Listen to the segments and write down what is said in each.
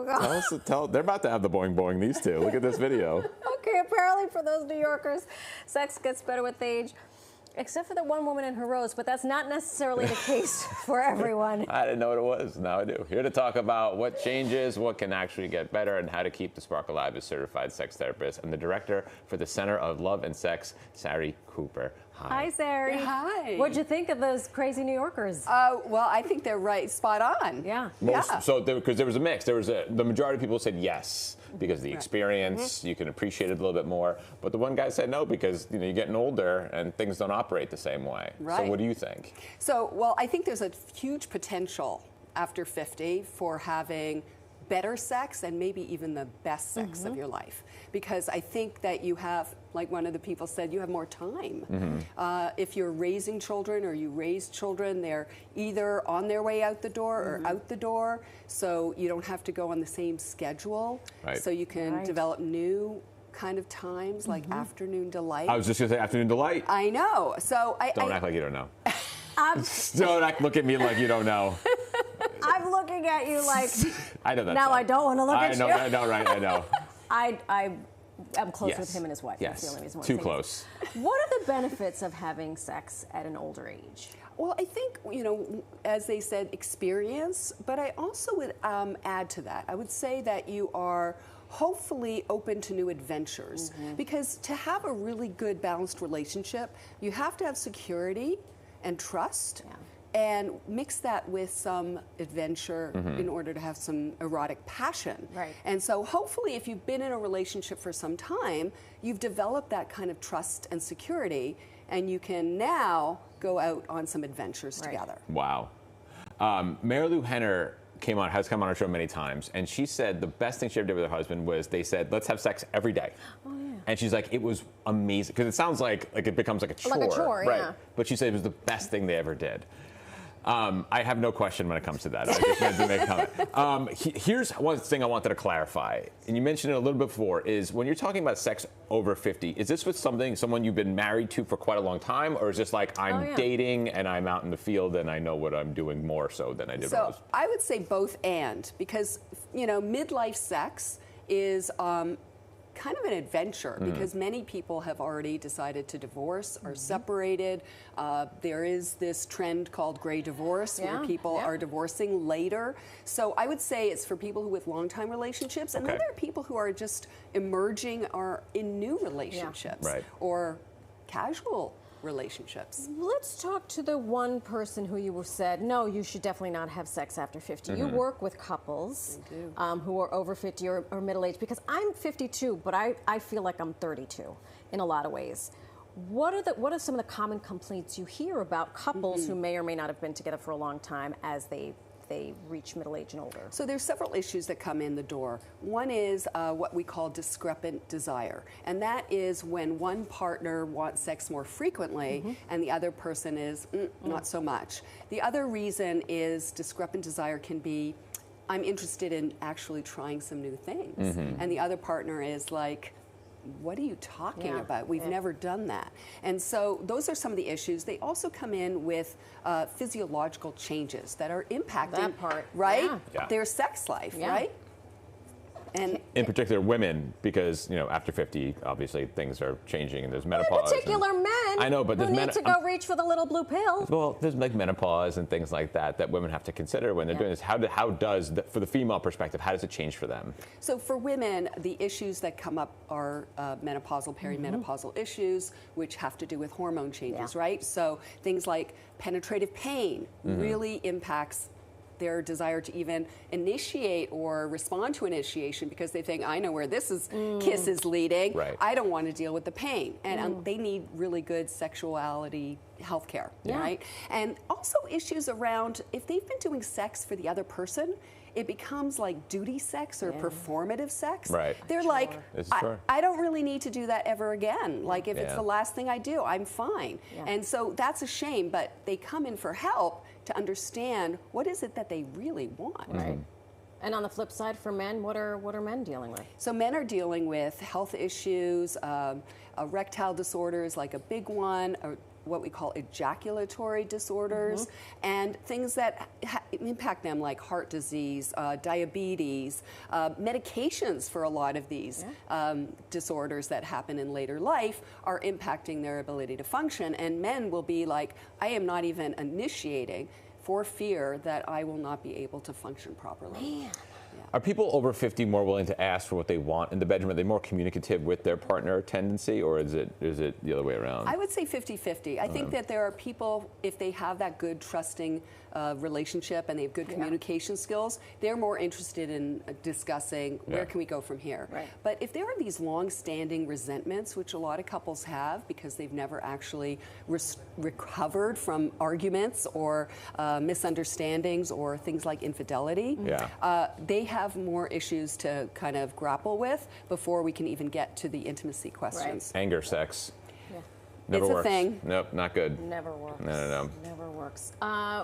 They're about to have the boing boing, these two. Look at this video. Okay, apparently for those New Yorkers, sex gets better with age. Except for the one woman in her rose, but that's not necessarily the case for everyone. I didn't know what it was. Now I do. Here to talk about what changes, what can actually get better, and how to keep the spark alive is certified sex therapist and the director for the Center of Love and Sex, Sari Cooper. Hi, Sari. Hi. What'd you think of those crazy New Yorkers? Well, I think they're spot on. Yeah. So, because there was a mix. The majority of people said yes because of the experience, you can appreciate it a little bit more. But the one guy said no because you're getting older and things don't operate the same way. Right. So what do you think? So, well, I think there's a huge potential after 50 for having better sex and maybe even the best sex of your life. Because I think that you have, like one of the people said, you have more time. If you're raising children or you raise children, they're either on their way out the door or out the door. So you don't have to go on the same schedule. Right. So you can develop new kind of times like afternoon delight. I was just going to say afternoon delight. I know. So Don't act like you don't know. Don't look at me like you don't know. I'm looking at you like, I know that. now song. I don't want to look at you. I know, right? I know. I'm close Yes. with him and his wife. Yes. That's the only reason why I'm Too saying close. this. What are the benefits of having sex at an older age? Well, I think, as they said, experience, but I also would add to that. I would say that you are hopefully open to new adventures because to have a really good balanced relationship, you have to have security and trust. Yeah. And mix that with some adventure in order to have some erotic passion. Right. And so hopefully if you've been in a relationship for some time, you've developed that kind of trust and security, and you can now go out on some adventures together. Wow. Mary Lou Henner has come on our show many times, and she said the best thing she ever did with her husband was they said, let's have sex every day. Oh, yeah. And she's like, it was amazing, because it sounds like it becomes like a chore. Like a chore, right? yeah. But she said it was the best thing they ever did. I have no question when it comes to that. I just wanted to make a comment. Here's one thing I wanted to clarify, and you mentioned it a little bit before, is when you're talking about sex over 50, is this with someone you've been married to for quite a long time, or is this like I'm dating and I'm out in the field and I know what I'm doing more so than I did when I was... So I would say both and, because, midlife sex is kind of an adventure because many people have already decided to divorce or separated. There is this trend called gray divorce where people are divorcing later. So I would say it's for people who with long-time relationships, and then there are people who are just emerging or in new relationships or casual relationships. Let's talk to the one person who you said, no, you should definitely not have sex after 50. You work with couples who are over 50 or middle-aged, because I'm 52, but I feel like I'm 32 in a lot of ways. What are some of the common complaints you hear about couples who may or may not have been together for a long time as they reach middle age and older? So there's several issues that come in the door. One is what we call discrepant desire, and that is when one partner wants sex more frequently and the other person is not so much. The other reason is discrepant desire can be, I'm interested in actually trying some new things, and the other partner is like, what are you talking about? We've never done that. And so those are some of the issues. They also come in with physiological changes that are impacting that part, their sex life, right? And in particular, women, because after 50, obviously things are changing, and there's menopause. In particular, men. I know, but who need to go reach for the little blue pill. Well, there's like menopause and things like that women have to consider when they're doing this. How does for the female perspective, how does it change for them? So for women, the issues that come up are menopausal, perimenopausal issues, which have to do with hormone changes, right? So things like penetrative pain really impacts their desire to even initiate or respond to initiation, because they think, I know where this kiss is leading. Right. I don't want to deal with the pain. And they need really good sexuality health care, right? And also issues around, if they've been doing sex for the other person, it becomes like duty sex or performative sex. Right. They're like, I don't really need to do that ever again. Like if it's the last thing I do, I'm fine. And so that's a shame, but they come in for help to understand what is it that they really want. Right. And on the flip side, for men, what are men dealing with? So men are dealing with health issues, erectile disorders, like a big one, what we call ejaculatory disorders, and things that impact them, like heart disease, diabetes, medications for a lot of these disorders that happen in later life are impacting their ability to function. And men will be like, I am not even initiating for fear that I will not be able to function properly. Man. Are people over 50 more willing to ask for what they want in the bedroom? Are they more communicative with their partner tendency, or is it the other way around? I would say 50-50. I think that there are people, if they have that good trusting relationship and they have good communication skills, they're more interested in discussing where can we go from here. Right. But if there are these long-standing resentments, which a lot of couples have because they've never actually recovered from arguments or misunderstandings or things like infidelity, they have more issues to kind of grapple with before we can even get to the intimacy questions. Anger sex. Yeah. Never It's works. a thing. Nope, not good. Never works. No. Never works.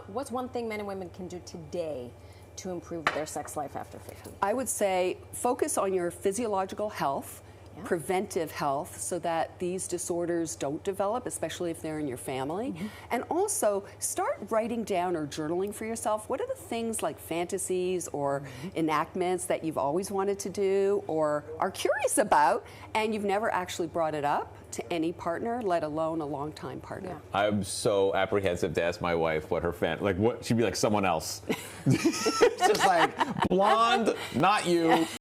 What's one thing men and women can do today to improve their sex life after 50? I would say focus on your physiological health, preventive health, so that these disorders don't develop, especially if they're in your family. And also start writing down or journaling for yourself. What are the things like fantasies or enactments that you've always wanted to do or are curious about and you've never actually brought it up to any partner, let alone a longtime partner? I'm so apprehensive to ask my wife what her what she'd be like someone else. It's just like blonde, not you.